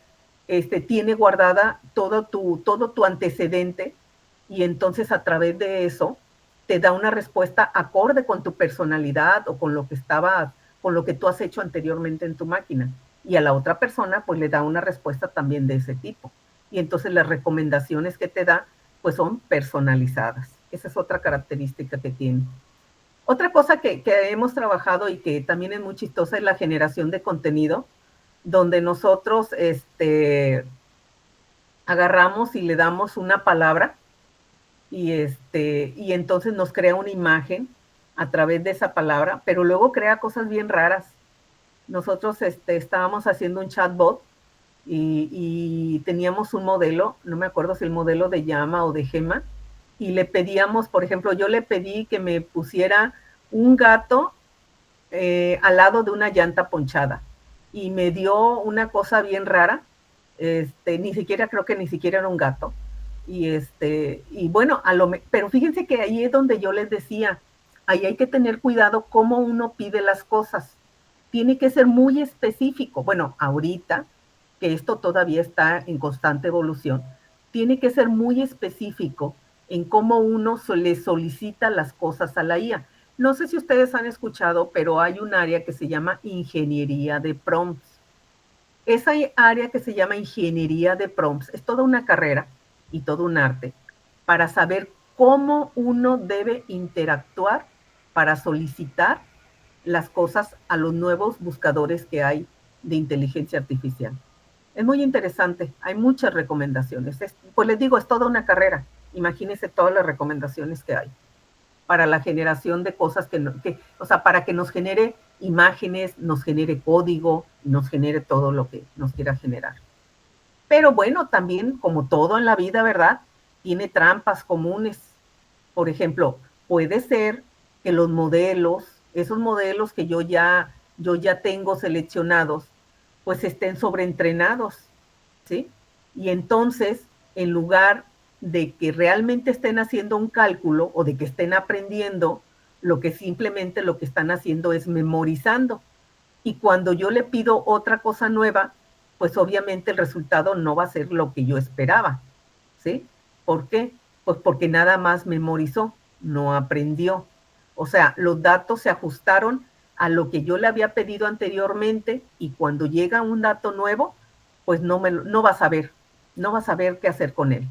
tiene guardada todo tu antecedente y entonces a través de eso te da una respuesta acorde con tu personalidad o con lo que tú has hecho anteriormente en tu máquina. Y a la otra persona pues le da una respuesta también de ese tipo. Y entonces las recomendaciones que te da pues son personalizadas. Esa es otra característica que tiene. Otra cosa que hemos trabajado y que también es muy chistosa es la generación de contenido, donde nosotros agarramos y le damos una palabra y entonces nos crea una imagen a través de esa palabra, pero luego crea cosas bien raras. Nosotros estábamos haciendo un chatbot y teníamos un modelo, no me acuerdo si el modelo de llama o de gema, y le pedíamos, por ejemplo, yo le pedí que me pusiera un gato al lado de una llanta ponchada y me dio una cosa bien rara, ni siquiera creo que ni siquiera era un gato. Y bueno, pero fíjense que ahí es donde yo les decía, ahí hay que tener cuidado cómo uno pide las cosas. Tiene que ser muy específico. Bueno, ahorita, que esto todavía está en constante evolución, tiene que ser muy específico en cómo uno le solicita las cosas a la IA. No sé si ustedes han escuchado, pero hay un área que se llama ingeniería de prompts. Esa área que se llama ingeniería de prompts es toda una carrera y todo un arte para saber cómo uno debe interactuar para solicitar las cosas a los nuevos buscadores que hay de inteligencia artificial. Es muy interesante, hay muchas recomendaciones. Pues les digo, es toda una carrera. Imagínense todas las recomendaciones que hay para la generación de cosas o sea, para que nos genere imágenes, nos genere código, nos genere todo lo que nos quiera generar. Pero bueno, también, como todo en la vida, ¿verdad? Tiene trampas comunes. Por ejemplo, puede ser que los modelos, esos modelos que yo ya tengo seleccionados, pues estén sobreentrenados, ¿sí? Y entonces, en lugar de que realmente estén haciendo un cálculo o de que estén aprendiendo, lo que están haciendo es memorizando. Y cuando yo le pido otra cosa nueva, pues obviamente el resultado no va a ser lo que yo esperaba, ¿sí? ¿Por qué? Pues porque nada más memorizó, no aprendió. O sea, los datos se ajustaron a lo que yo le había pedido anteriormente y cuando llega un dato nuevo, pues no va a saber, no va a saber qué hacer con él.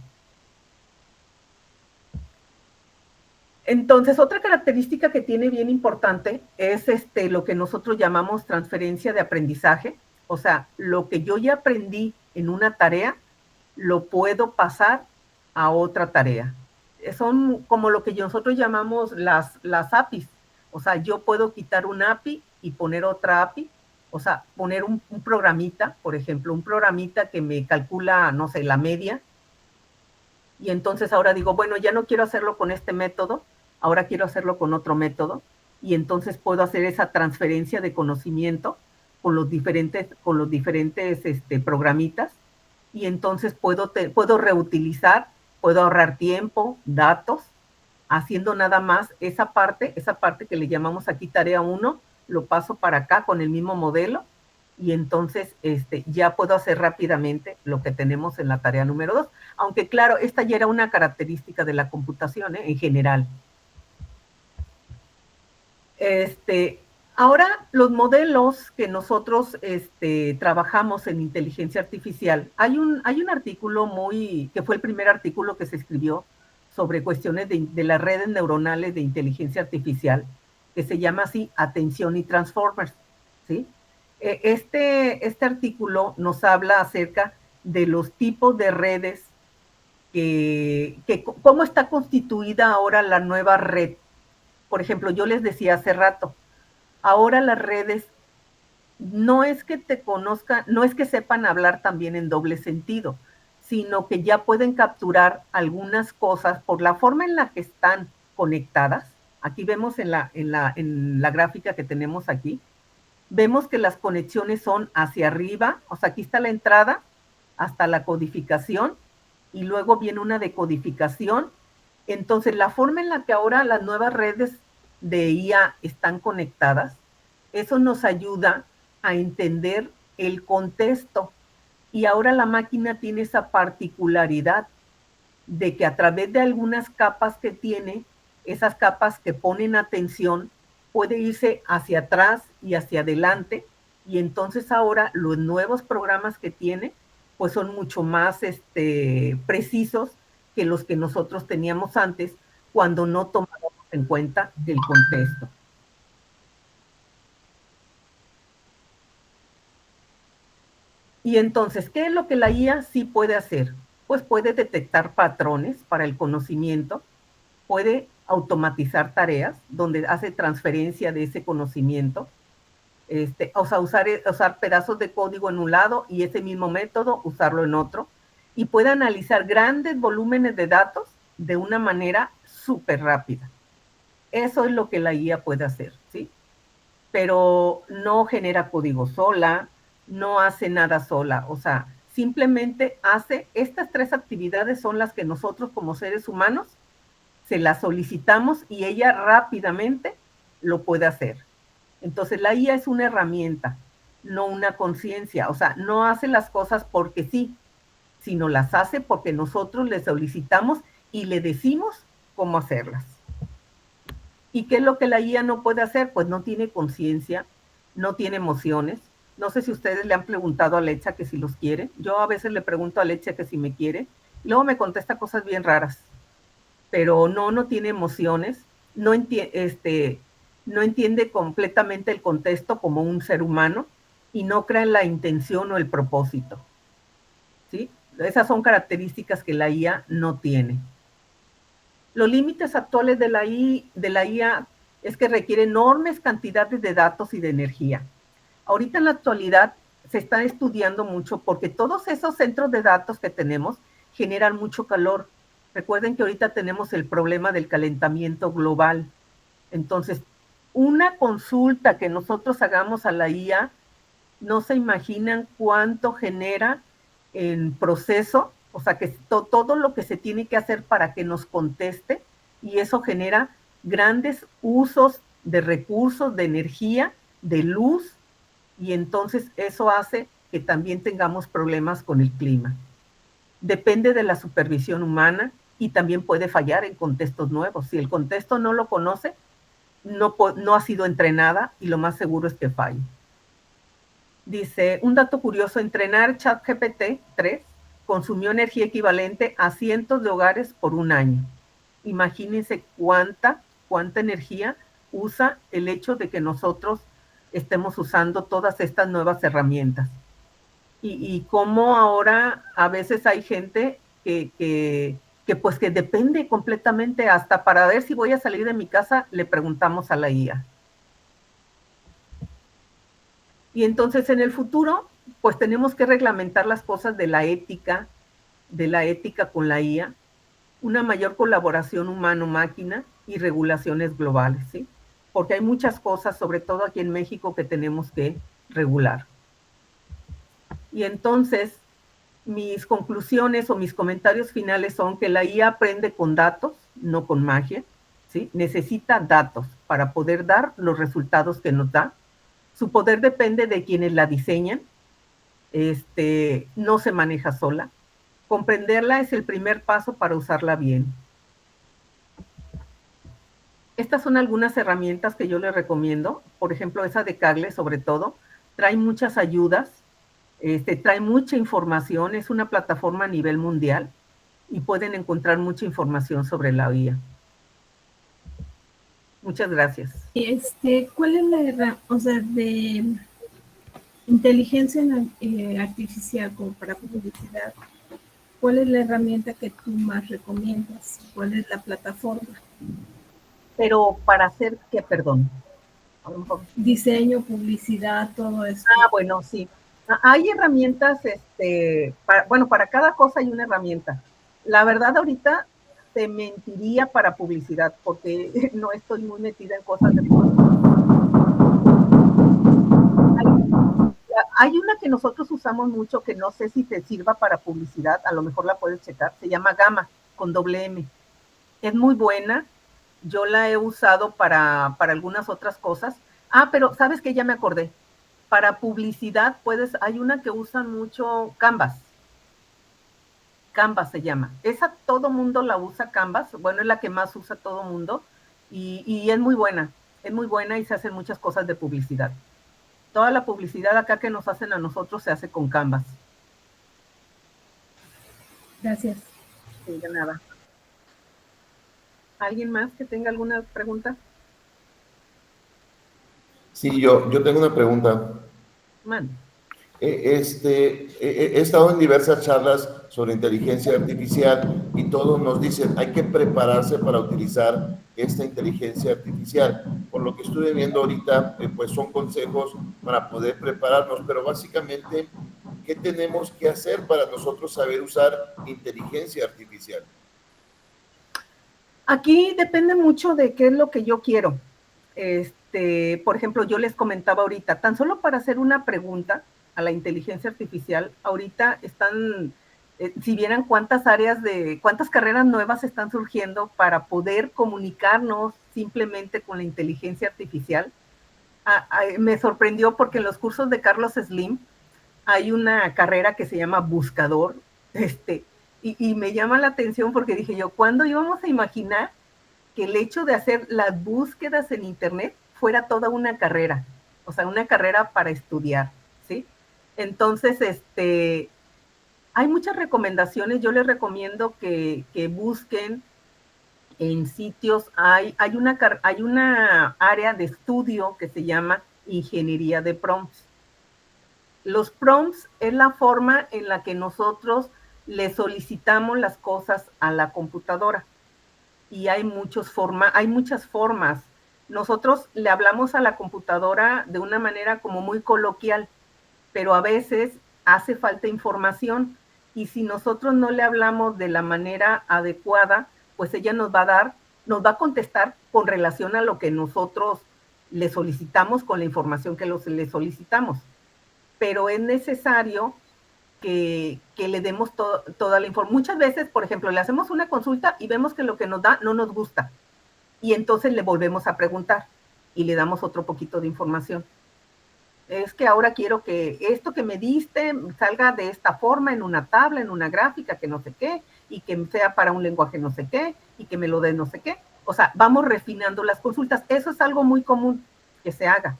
Entonces, otra característica que tiene bien importante es lo que nosotros llamamos transferencia de aprendizaje. O sea, lo que yo ya aprendí en una tarea, lo puedo pasar a otra tarea. Son como lo que nosotros llamamos las APIs. O sea, yo puedo quitar un API y poner otra API. O sea, poner un programita, por ejemplo, un programita que me calcula, no sé, la media y entonces ahora digo, bueno, ya no quiero hacerlo con este método, ahora quiero hacerlo con otro método, y entonces puedo hacer esa transferencia de conocimiento con los diferentes programitas, y entonces puedo reutilizar, puedo ahorrar tiempo, datos, haciendo nada más esa parte que le llamamos aquí tarea 1, lo paso para acá con el mismo modelo, y entonces ya puedo hacer rápidamente lo que tenemos en la tarea número 2. Aunque claro, esta ya era una característica de la computación en general. Ahora, los modelos que nosotros trabajamos en inteligencia artificial, hay un artículo que fue el primer artículo que se escribió sobre cuestiones de las redes neuronales de inteligencia artificial, que se llama así Atención y Transformers, ¿sí? Este artículo nos habla acerca de los tipos de redes, cómo está constituida ahora la nueva red. Por ejemplo, yo les decía hace rato, ahora las redes no es que te conozcan, no es que sepan hablar también en doble sentido, sino que ya pueden capturar algunas cosas por la forma en la que están conectadas. Aquí vemos en la gráfica que tenemos aquí, vemos que las conexiones son hacia arriba, o sea, aquí está la entrada hasta la codificación y luego viene una decodificación. Entonces, la forma en la que ahora las nuevas redes de IA están conectadas, eso nos ayuda a entender el contexto. Y ahora la máquina tiene esa particularidad de que a través de algunas capas que tiene, esas capas que ponen atención, puede irse hacia atrás y hacia adelante, y entonces ahora los nuevos programas que tiene, pues son mucho más precisos que los que nosotros teníamos antes, cuando no tomábamos en cuenta el contexto. Y entonces, ¿qué es lo que la IA sí puede hacer? Pues puede detectar patrones para el conocimiento, puede automatizar tareas donde hace transferencia de ese conocimiento, o sea, usar pedazos de código en un lado y ese mismo método usarlo en otro, y puede analizar grandes volúmenes de datos de una manera súper rápida. Eso es lo que la IA puede hacer, ¿sí? Pero no genera código sola, no hace nada sola, o sea, simplemente hace estas 3 actividades son las que nosotros como seres humanos se las solicitamos y ella rápidamente lo puede hacer. Entonces la IA es una herramienta, no una conciencia, o sea, no hace las cosas porque sí, sino las hace porque nosotros le solicitamos y le decimos cómo hacerlas. ¿Y qué es lo que la IA no puede hacer? Pues no tiene conciencia, no tiene emociones. No sé si ustedes le han preguntado a Alexa que si los quiere. Yo a veces le pregunto a Alexa que si me quiere. Y luego me contesta cosas bien raras. Pero no tiene emociones. No entiende completamente el contexto como un ser humano y no cree en la intención o el propósito. ¿Sí? Esas son características que la IA no tiene. Los límites actuales de la IA es que requiere enormes cantidades de datos y de energía. Ahorita en la actualidad se está estudiando mucho porque todos esos centros de datos que tenemos generan mucho calor. Recuerden que ahorita tenemos el problema del calentamiento global. Entonces, una consulta que nosotros hagamos a la IA, no se imaginan cuánto genera en proceso, o sea, que todo lo que se tiene que hacer para que nos conteste, y eso genera grandes usos de recursos, de energía, de luz, y entonces eso hace que también tengamos problemas con el clima. Depende de la supervisión humana y también puede fallar en contextos nuevos. Si el contexto no lo conoce, no ha sido entrenada y lo más seguro es que falle. Dice, un dato curioso, entrenar ChatGPT 3 consumió energía equivalente a cientos de hogares por un año. Imagínense cuánta energía usa el hecho de que nosotros estemos usando todas estas nuevas herramientas. Y cómo ahora a veces hay gente que pues que depende completamente, hasta para ver si voy a salir de mi casa, le preguntamos a la IA. Y entonces en el futuro, pues tenemos que reglamentar las cosas de la ética con la IA, una mayor colaboración humano-máquina y regulaciones globales, ¿sí? Porque hay muchas cosas, sobre todo aquí en México, que tenemos que regular. Y entonces, mis conclusiones o mis comentarios finales son que la IA aprende con datos, no con magia, ¿sí? Necesita datos para poder dar los resultados que nos da. Su poder depende de quienes la diseñan, no se maneja sola. Comprenderla es el primer paso para usarla bien. Estas son algunas herramientas que yo les recomiendo. Por ejemplo, esa de Kaggle, sobre todo, trae muchas ayudas, trae mucha información, es una plataforma a nivel mundial y pueden encontrar mucha información sobre la IA. Muchas gracias. ¿Cuál es la herramienta, o sea, de inteligencia artificial como para publicidad? ¿Cuál es la herramienta que tú más recomiendas? ¿Cuál es la plataforma? Pero para hacer qué, perdón. A lo mejor. Diseño, publicidad, todo eso. Bueno, sí. Hay herramientas, para cada cosa hay una herramienta. La verdad, ahorita te mentiría para publicidad, porque no estoy muy metida en cosas de publicidad. Hay una que nosotros usamos mucho que no sé si te sirva para publicidad, a lo mejor la puedes checar, se llama Gamma, con doble M. Es muy buena, yo la he usado para algunas otras cosas. Pero ¿sabes qué? Ya me acordé. Para publicidad hay una que usan mucho, Canvas. Canvas se llama. Esa todo mundo la usa, Canvas. Bueno, es la que más usa todo mundo y es muy buena. Es muy buena y se hacen muchas cosas de publicidad. Toda la publicidad acá que nos hacen a nosotros se hace con Canvas. Gracias. Sí, de nada. ¿Alguien más que tenga alguna pregunta? Sí, yo tengo una pregunta. Man. He estado en diversas charlas sobre inteligencia artificial y todos nos dicen hay que prepararse para utilizar esta inteligencia artificial. Por lo que estuve viendo ahorita, pues son consejos para poder prepararnos, pero básicamente, ¿qué tenemos que hacer para nosotros saber usar inteligencia artificial? Aquí depende mucho de qué es lo que yo quiero. Por ejemplo, yo les comentaba ahorita, tan solo para hacer una pregunta a la inteligencia artificial, ahorita están, si vieran cuántas carreras nuevas están surgiendo para poder comunicarnos simplemente con la inteligencia artificial. Me sorprendió porque en los cursos de Carlos Slim hay una carrera que se llama buscador, y me llama la atención porque dije yo, ¿cuándo íbamos a imaginar que el hecho de hacer las búsquedas en Internet fuera toda una carrera? O sea, una carrera para estudiar, ¿sí? Entonces, hay muchas recomendaciones. Yo les recomiendo que busquen en sitios. Hay una área de estudio que se llama ingeniería de prompts. Los prompts es la forma en la que nosotros le solicitamos las cosas a la computadora. Y hay muchas formas. Nosotros le hablamos a la computadora de una manera como muy coloquial, pero a veces hace falta información y si nosotros no le hablamos de la manera adecuada, pues ella nos va a contestar con relación a lo que nosotros le solicitamos con la información que le solicitamos. Pero es necesario que le demos toda la información. Muchas veces, por ejemplo, le hacemos una consulta y vemos que lo que nos da no nos gusta. Y entonces le volvemos a preguntar y le damos otro poquito de información. Es que ahora quiero que esto que me diste salga de esta forma, en una tabla, en una gráfica, que no sé qué, y que sea para un lenguaje no sé qué, y que me lo dé no sé qué. O sea, vamos refinando las consultas. Eso es algo muy común que se haga,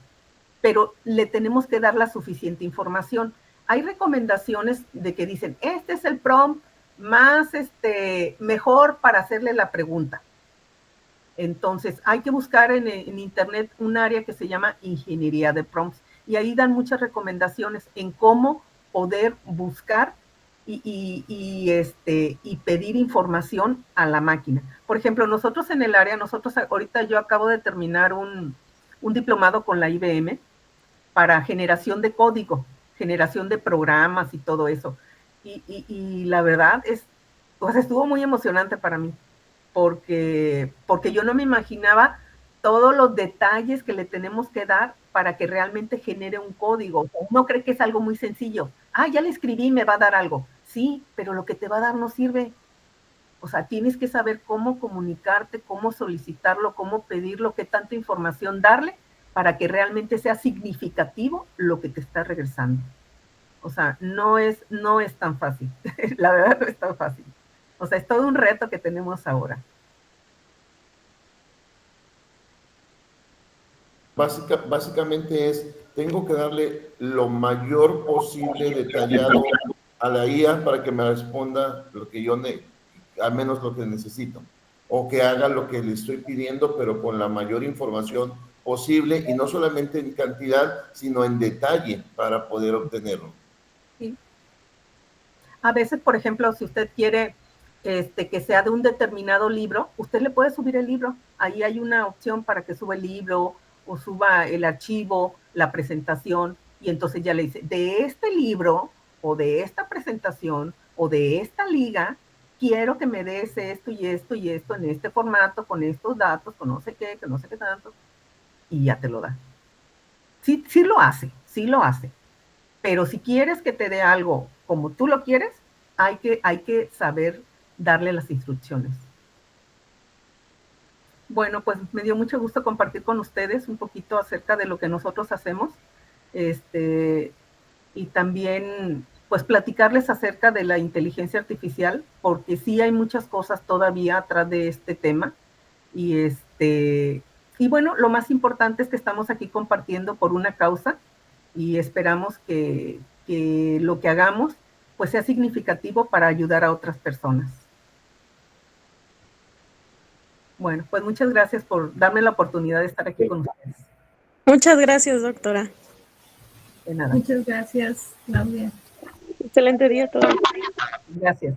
pero le tenemos que dar la suficiente información. Hay recomendaciones de que dicen, este es el prompt más mejor para hacerle la pregunta. Entonces, hay que buscar en Internet un área que se llama ingeniería de prompts y ahí dan muchas recomendaciones en cómo poder buscar y pedir información a la máquina. Por ejemplo, nosotros en el área, ahorita yo acabo de terminar un diplomado con la IBM para generación de código, generación de programas y todo eso. Y la verdad pues estuvo muy emocionante para mí, porque yo no me imaginaba todos los detalles que le tenemos que dar para que realmente genere un código. O sea, uno cree que es algo muy sencillo. Ah, ya le escribí, me va a dar algo. Sí, pero lo que te va a dar no sirve. O sea, tienes que saber cómo comunicarte, cómo solicitarlo, cómo pedirlo, qué tanta información darle para que realmente sea significativo lo que te está regresando. O sea, no es tan fácil. La verdad no es tan fácil. O sea, es todo un reto que tenemos ahora. Básicamente tengo que darle lo mayor posible detallado a la IA para que me responda lo que yo, al menos lo que necesito, o que haga lo que le estoy pidiendo, pero con la mayor información posible, y no solamente en cantidad, sino en detalle para poder obtenerlo. Sí. A veces, por ejemplo, si usted quiere que sea de un determinado libro, usted le puede subir el libro. Ahí hay una opción para que suba el libro o suba el archivo, la presentación, y entonces ya le dice, de este libro o de esta presentación o de esta liga, quiero que me des esto y esto y esto en este formato, con estos datos, con no sé qué, que no sé qué tanto, y ya te lo da. Sí, sí lo hace, sí lo hace. Pero si quieres que te dé algo como tú lo quieres, hay que saber darle las instrucciones. Bueno, pues me dio mucho gusto compartir con ustedes un poquito acerca de lo que nosotros hacemos, y también pues platicarles acerca de la inteligencia artificial, porque sí hay muchas cosas todavía atrás de este tema, y bueno, lo más importante es que estamos aquí compartiendo por una causa, y esperamos que lo que hagamos pues sea significativo para ayudar a otras personas. Bueno, pues muchas gracias por darme la oportunidad de estar aquí con ustedes. Muchas gracias, doctora. De nada. Muchas gracias, Claudia. Excelente día a todos. Gracias.